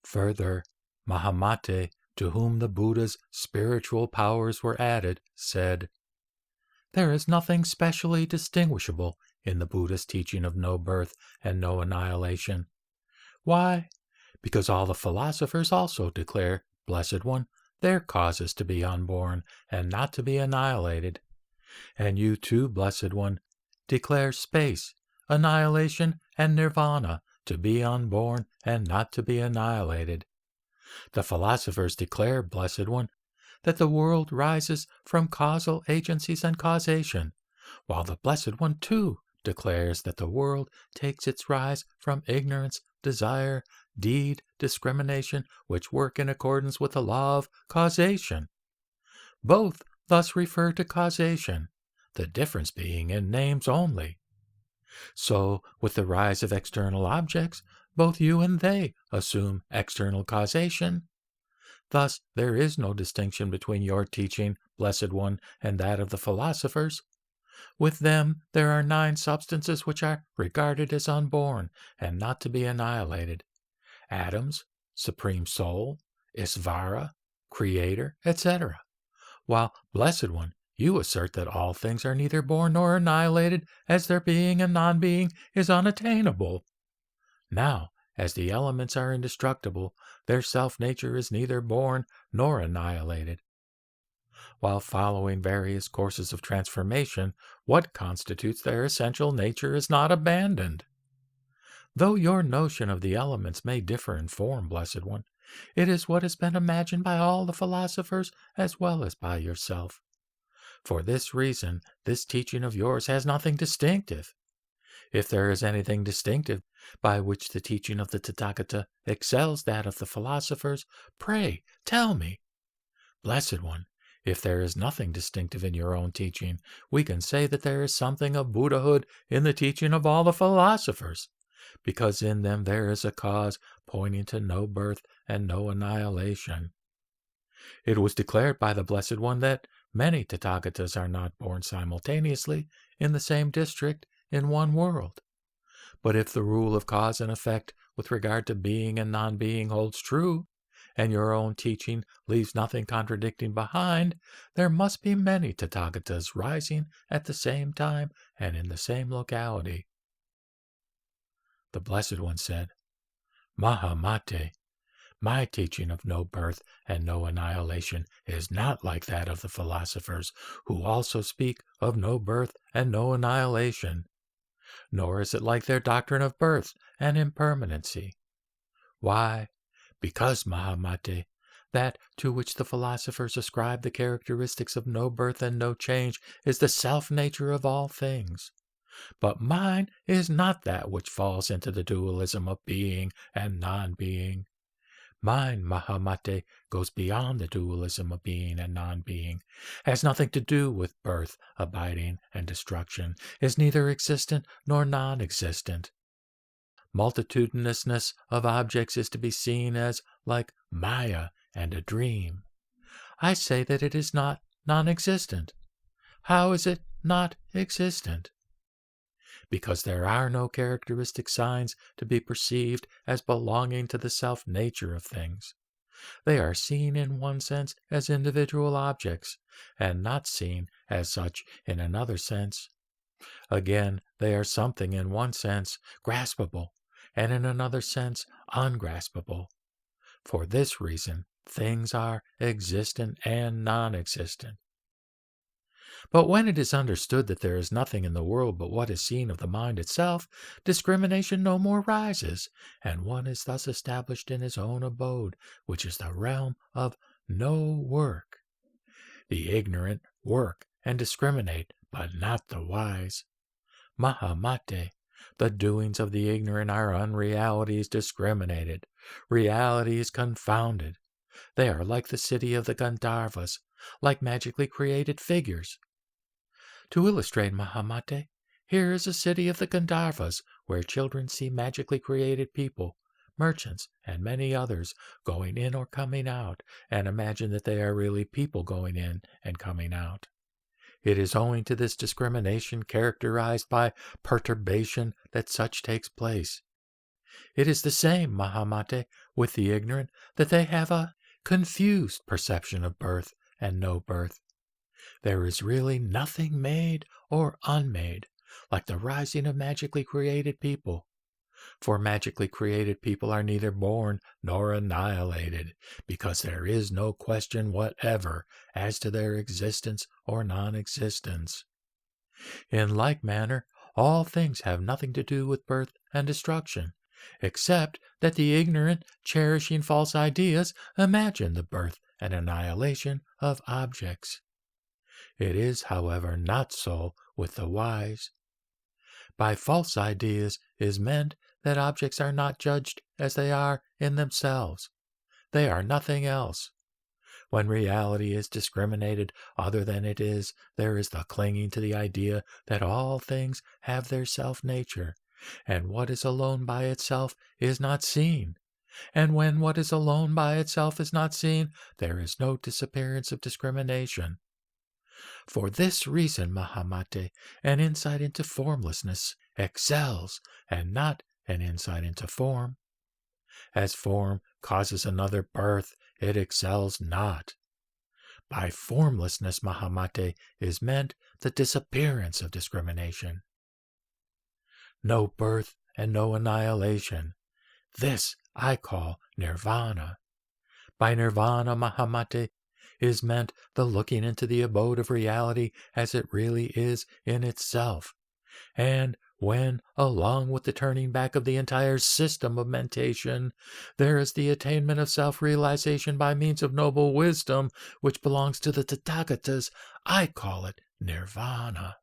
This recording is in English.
Further, Mahamate, to whom the Buddha's spiritual powers were added, said, "There is nothing specially distinguishable in the Buddha's teaching of no birth and no annihilation. Why? Because all the philosophers also declare, Blessed One, their causes to be unborn and not to be annihilated. And you too, Blessed One, declare space, annihilation, and nirvana to be unborn and not to be annihilated. The philosophers declare, Blessed One, that the world rises from causal agencies and causation, while the Blessed One too declares that the world takes its rise from ignorance, desire, deed, discrimination, which work in accordance with the law of causation. Both thus refer to causation, the difference being in names only. So, with the rise of external objects, both you and they assume external causation. Thus, there is no distinction between your teaching, Blessed One, and that of the philosophers. With them, there are 9 substances which are regarded as unborn and not to be annihilated: atoms, Supreme Soul, Isvara, Creator, etc. While, Blessed One, you assert that all things are neither born nor annihilated, as their being and non-being is unattainable. Now, as the elements are indestructible, their self-nature is neither born nor annihilated. While following various courses of transformation, what constitutes their essential nature is not abandoned. Though your notion of the elements may differ in form, Blessed One, it is what has been imagined by all the philosophers as well as by yourself. For this reason, this teaching of yours has nothing distinctive. If there is anything distinctive by which the teaching of the Tathagata excels that of the philosophers, pray tell me. Blessed One, if there is nothing distinctive in your own teaching, we can say that there is something of Buddhahood in the teaching of all the philosophers, because in them there is a cause pointing to no birth and no annihilation. It was declared by the Blessed One that many Tathagatas are not born simultaneously in the same district in one world. But if the rule of cause and effect with regard to being and non-being holds true, and your own teaching leaves nothing contradicting behind, there must be many Tathagatas rising at the same time and in the same locality. The Blessed One said, Mahamate, my teaching of no birth and no annihilation is not like that of the philosophers, who also speak of no birth and no annihilation. Nor is it like their doctrine of birth and impermanency. Why? Because, Mahamate, that to which the philosophers ascribe the characteristics of no birth and no change is the self-nature of all things. But mine is not that which falls into the dualism of being and non-being. Mine, Mahamate, goes beyond the dualism of being and non-being, has nothing to do with birth, abiding, and destruction, is neither existent nor non-existent. Multitudinousness of objects is to be seen as like Maya and a dream. I say that it is not non-existent. How is it not existent? Because there are no characteristic signs to be perceived as belonging to the self-nature of things. They are seen in one sense as individual objects, and not seen as such in another sense. Again, they are something in one sense graspable, and in another sense ungraspable. For this reason, things are existent and non-existent. But when it is understood that there is nothing in the world but what is seen of the mind itself, discrimination no more rises, and one is thus established in his own abode, which is the realm of no work. The ignorant work and discriminate, but not the wise. Mahamate, the doings of the ignorant are unrealities discriminated, realities confounded. They are like the city of the Gandharvas, like magically created figures. To illustrate, Mahamate, here is a city of the Gandharvas, where children see magically created people, merchants, and many others going in or coming out, and imagine that they are really people going in and coming out. It is owing to this discrimination characterized by perturbation that such takes place. It is the same, Mahamate, with the ignorant, that they have a confused perception of birth and no birth. There is really nothing made or unmade, like the rising of magically created people. For magically created people are neither born nor annihilated, because there is no question whatever as to their existence or non-existence. In like manner, all things have nothing to do with birth and destruction, except that the ignorant, cherishing false ideas, imagine the birth and annihilation of objects. It is, however, not so with the wise. By false ideas is meant that objects are not judged as they are in themselves. They are nothing else. When reality is discriminated other than it is, there is the clinging to the idea that all things have their self-nature, and what is alone by itself is not seen. And when what is alone by itself is not seen, there is no disappearance of discrimination. For this reason, Mahamate, an insight into formlessness excels, and not an insight into form. As form causes another birth, it excels not. By formlessness, Mahamate, is meant the disappearance of discrimination. No birth and no annihilation. This I call nirvana. By nirvana, Mahamate, is meant the looking into the abode of reality as it really is in itself. And when, along with the turning back of the entire system of mentation, there is the attainment of self-realization by means of noble wisdom, which belongs to the Tathagatas, I call it nirvana.